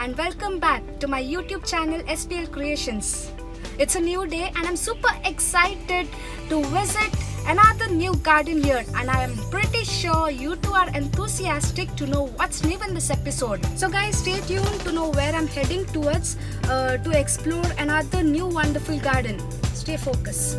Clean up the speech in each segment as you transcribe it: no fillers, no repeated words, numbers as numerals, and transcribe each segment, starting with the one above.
and welcome back to my YouTube channel SPL Creations. It's a new day and I'm super excited to visit another new garden here, and I am pretty sure you two are enthusiastic to know what's new in this episode. So guys, stay tuned to know where I'm heading towards to explore another new wonderful garden. Stay focused.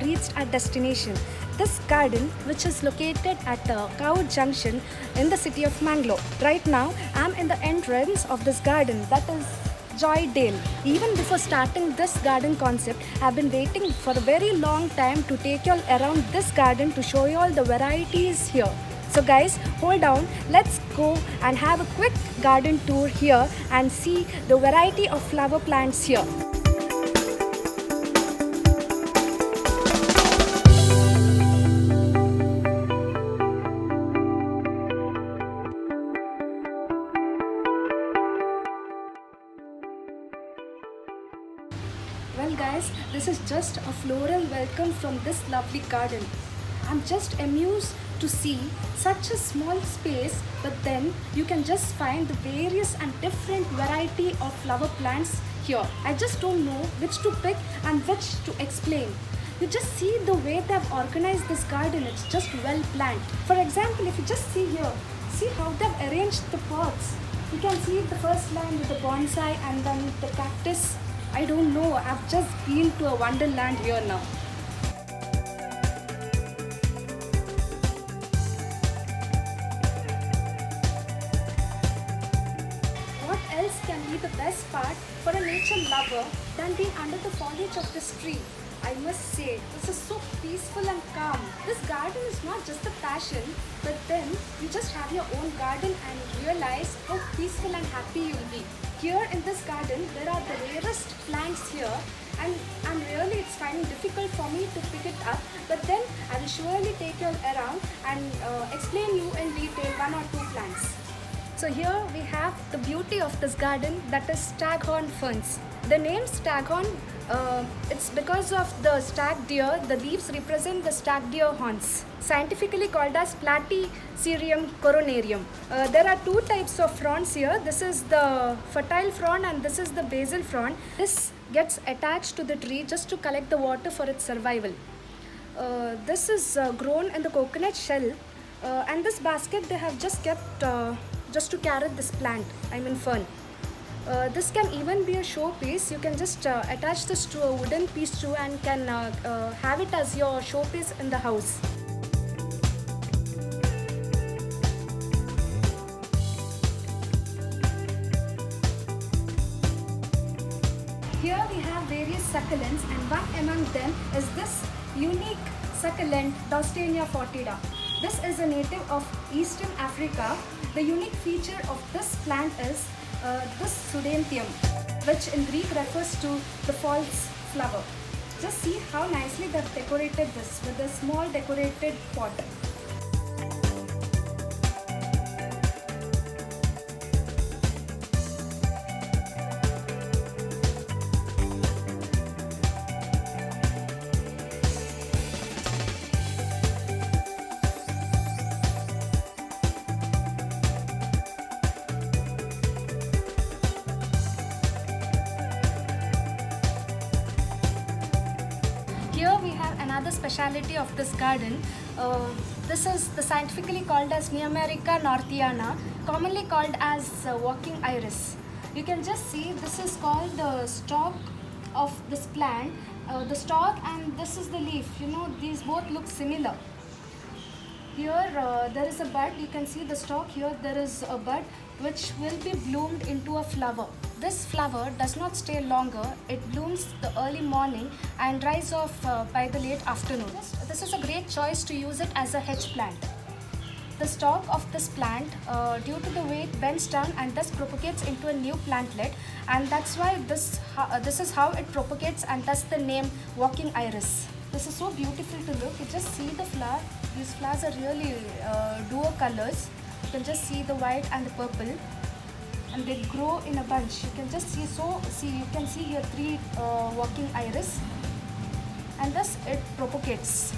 Reached our destination. This garden, which is located at Cow Junction in the city of Mangalore. Right now, I'm in the entrance of this garden, that is Joydale. Even before starting this garden concept, I've been waiting for a very long time to take you all around this garden to show you all the varieties here. So guys, hold on, let's go and have a quick garden tour here and see the variety of flower plants here. Well guys, this is just a floral welcome from this lovely garden. I'm just amused to see such a small space, but then you can just find the various and different variety of flower plants here. I just don't know which to pick and which to explain. You just see the way they have organized this garden, it's just well planned. For example, if you just see here, see how they've arranged the pots. You can see the first line with the bonsai and then the cactus. I don't know, I've just been to a wonderland here now. What else can be the best part for a nature lover than being under the foliage of this tree? I must say, this is so peaceful and calm. This garden is not just a passion, but then you just have your own garden and realize how peaceful and happy you'll be. Here in this garden, there are the rarest plants here, and it's finding difficult for me to pick it up, but then I will surely take you all around and explain you in detail one or two plants. So here we have the beauty of this garden, that is staghorn ferns. The name staghorn, it's because of the stag deer. The leaves represent the stag deer horns, scientifically called as Platycerium coronarium. There are two types of fronds here. This is the fertile frond and this is the basal frond. This gets attached to the tree just to collect the water for its survival. This is grown in the coconut shell, and this basket they have just kept just to carry this plant, fern. This can even be a showpiece. You can just attach this to a wooden piece too and can have it as your showpiece in the house. Here we have various succulents, and one among them is this unique succulent Daustania foetida. This is a native of Eastern Africa. The unique feature of this plant is this pseudanthium, which in Greek refers to the false flower. Just see how nicely they've decorated this with a small decorated pot. Here we have another speciality of this garden. This is the scientifically called as Neomerica northiana, commonly called as walking iris. You can just see this is called the stalk of this plant. The stalk and this is the leaf. You know, these both look similar. Here there is a bud. You can see the stalk. Here there is a bud which will be bloomed into a flower. This flower does not stay longer. It blooms the early morning and dries off by the late afternoon. This is a great choice to use it as a hedge plant. the stalk of this plant, due to the way it bends down and thus propagates into a new plantlet, and that's why this is how it propagates, and thus the name walking iris. This is so beautiful to look. You just see the flower. These flowers are really duo colors. You can just see the white and the purple, and they grow in a bunch. You can just see. You can see here three walking iris, and thus it propagates.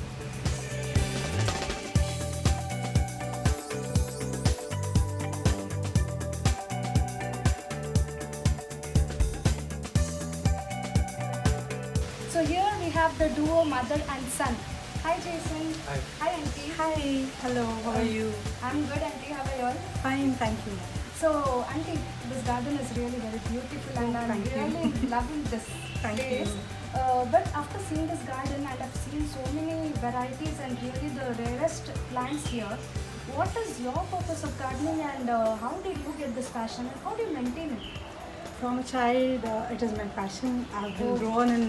So here we have the duo mother and son. Hi Jason. Hi. Hi Auntie. Hi, hello, how are you? I'm good Auntie. How are you all? Fine, thank you. So Auntie, this garden is really very beautiful, and I'm thank you. really loving this Thank place. you. But after seeing this garden, and I've seen so many varieties and really the rarest plants here, what is your purpose of gardening, and how did you get this passion, and how do you maintain it? From a child, it is my passion. I've been grown in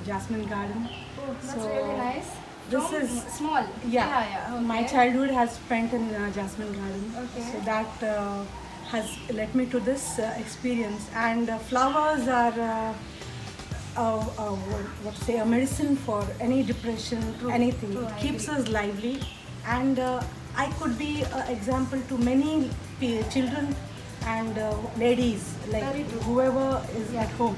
Jasmine Garden. Oh, that's So, really nice. this From is- small. Yeah, Okay. my childhood has spent in Jasmine Garden. Okay. So that has led me to this experience. And flowers are what to say, a medicine for any depression, anything. True, It I keeps agree. us lively, and I could be an example to many children and ladies, like Very true. whoever is Yeah. at home.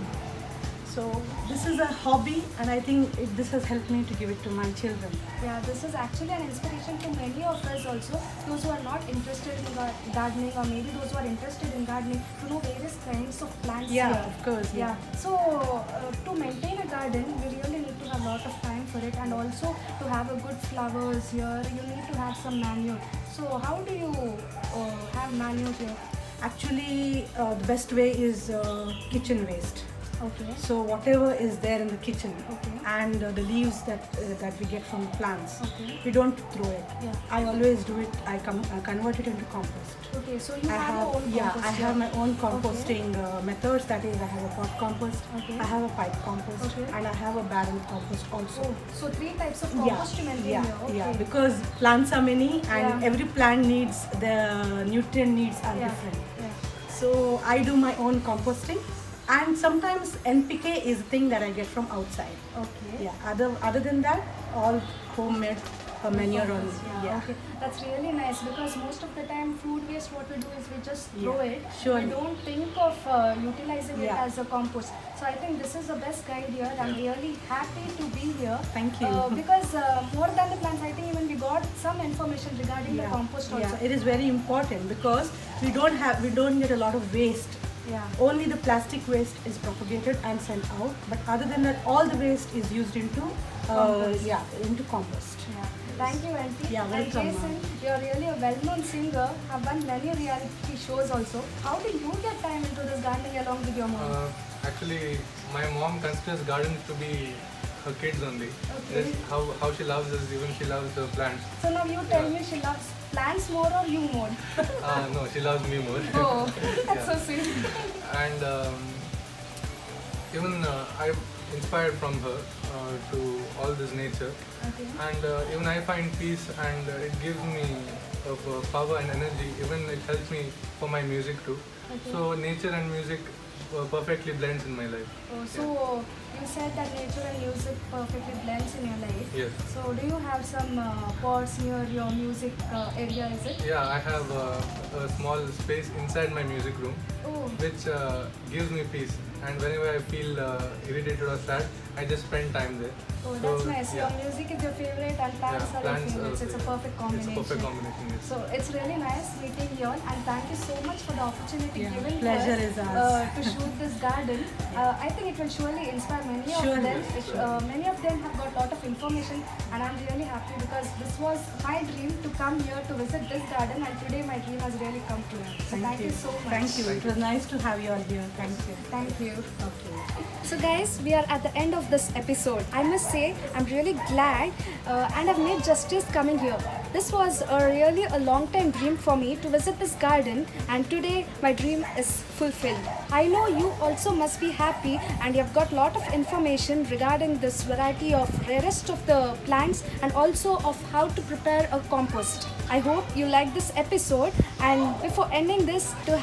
So this is a hobby, and I think this has helped me to give it to my children. Yeah, this is actually an inspiration to many of us also, those who are not interested in gardening, or maybe those who are interested in gardening, to know various kinds of plants Yeah, here. of course. Yeah. So to maintain a garden, we really need to have a lot of time for it, and also to have a good flowers here, you need to have some manure. So how do you have manure here? Actually, the best way is kitchen waste. Okay. So whatever is there in the kitchen, Okay. and the leaves that we get from the plants, Okay. we don't throw it. Yeah. I always do it. I convert it into compost. Okay, so you I have your own yeah, compost I here. have my own composting methods. That is, I have a pot compost, Okay. I have a pipe compost, Okay. and I have a barrel compost also. Oh, so 3 types of Yeah, compost you maintain yeah, here. Okay. yeah. Because plants are many, and Yeah. every plant needs the nutrient needs are Yeah. different. Yeah. So I do my own composting, and sometimes NPK is a thing that I get from outside. Okay. Yeah. Other than that, all homemade manure on. Yeah. Okay, that's really nice, because most of the time food waste, what we do is we just throw Yeah, it. surely. We don't think of utilizing it Yeah. as a compost. So I think this is the best guide here. I'm really happy to be here. Thank you. Because more than the plants, I think even we got some information regarding the compost also. Yeah, it is very important because we don't get a lot of waste. Yeah. Only the plastic waste is propagated and sent out, but other than that, all the waste is used into into compost. Yeah. Thank you, Auntie. Yeah, welcome, And Jason, you're really a well-known singer. Have won many reality shows also. How did you get time into this gardening along with your mom? Actually, my mom considers gardens to be her kids only. Okay. That's how she loves us, even she loves the plants. So now you tell me, she loves plants more or you more? No, she loves me more. Oh, that's so Yeah. sweet. And even I'm inspired from her to all this nature. Okay. And even I find peace, and it gives me power and energy. Even it helps me for my music too. Okay. So nature and music perfectly blends in my life. Oh, so you said that nature and music perfectly blends in your life. Yes. So do you have some pots near your music area, is it? Yeah, I have a small space inside my music room, Oh, which gives me peace. And whenever I feel irritated or sad, I just spend time there. oh, that's So, nice. yeah. Your music is your favorite and plants Yeah, are plants your favorites. It's a perfect combination. It's a perfect combination. Yes. So it's really nice meeting you all, and thank you so much for the opportunity Yeah, given pleasure to is us ours. to shoot this garden. I think it will surely inspire many Surely. of them. Many of them have got a lot of information, and I'm really happy because this was my dream to come here to visit this garden, and today my dream has really come true. So thank you so much. Thank you. It was nice to have you all here. Thank you. Thank you. Okay. So guys, we are at the end of this episode. I must say, I'm really glad and I've made justice coming here. This was really a long time dream for me to visit this garden, and today my dream is fulfilled. I know you also must be happy, and you've got a lot of information regarding this variety of rarest of the plants, and also of how to prepare a compost. I hope you like this episode, and before ending this, to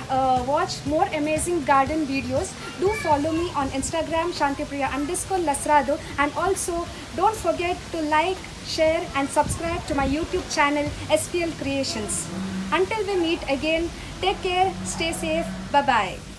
watch more amazing garden videos, do follow me on Instagram shantipriya_lasrado, and also don't forget to like, share and subscribe to my YouTube channel SPL Creations. Until we meet again, take care, stay safe, bye bye.